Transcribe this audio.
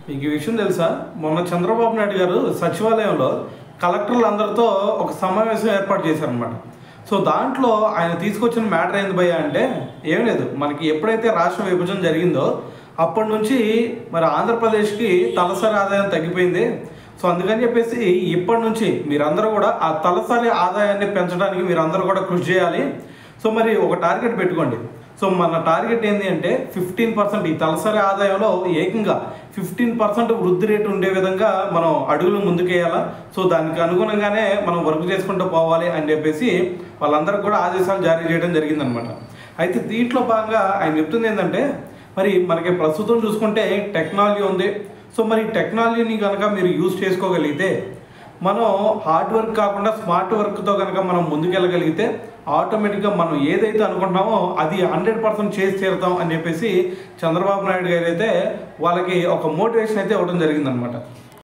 మీకు ఈ విషయం తెలుసా? మొన్న చంద్రబాబు నాయుడు గారు సచివాలయంలో కలెక్టర్లందరితో ఒక సమావేశం ఏర్పాటు చేశారనమాట. సో దాంట్లో ఆయన తీసుకొచ్చిన మ్యాటర్ ఏంది భయ్యా అంటే ఏం లేదు, మనకి ఎప్పుడైతే రాష్ట్ర విభజన జరిగిందో అప్పటి నుంచి మరి ఆంధ్రప్రదేశ్కి తలసరి ఆదాయం తగ్గిపోయింది. సో అందుకని చెప్పేసి ఇప్పటి నుంచి మీరందరూ కూడా ఆ తలసరి ఆదాయాన్ని పెంచడానికి మీరందరూ కూడా కృషి చేయాలి. సో మరి ఒక టార్గెట్ పెట్టుకోండి. సో మన టార్గెట్ ఏంటి అంటే 15% ఈ తలసరి ఆదాయంలో ఏకంగా 15% వృద్ధి రేటు ఉండే విధంగా మనం అడుగులు ముందుకేయాలా. సో దానికి అనుగుణంగానే మనం వర్క్ చేసుకుంటూ పోవాలి అని చెప్పేసి వాళ్ళందరికీ కూడా ఆదేశాలు జారీ చేయడం జరిగిందనమాట. అయితే దీంట్లో భాగంగా ఆయన చెప్తుంది ఏంటంటే మరి మనకి ప్రస్తుతం చూసుకుంటే టెక్నాలజీ ఉంది. సో మరి టెక్నాలజీని కనుక మీరు యూజ్ చేసుకోగలిగితే మనం హార్డ్ వర్క్ కాకుండా స్మార్ట్ వర్క్తో కనుక మనం ముందుకెళ్ళగలిగితే ఆటోమేటిక్గా మనం ఏదైతే అనుకుంటున్నామో అది 100% చేసి తీరుతాం అని చెప్పేసి చంద్రబాబు నాయుడు గారు అయితే వాళ్ళకి ఒక మోటివేషన్ అయితే ఇవ్వడం జరిగిందనమాట.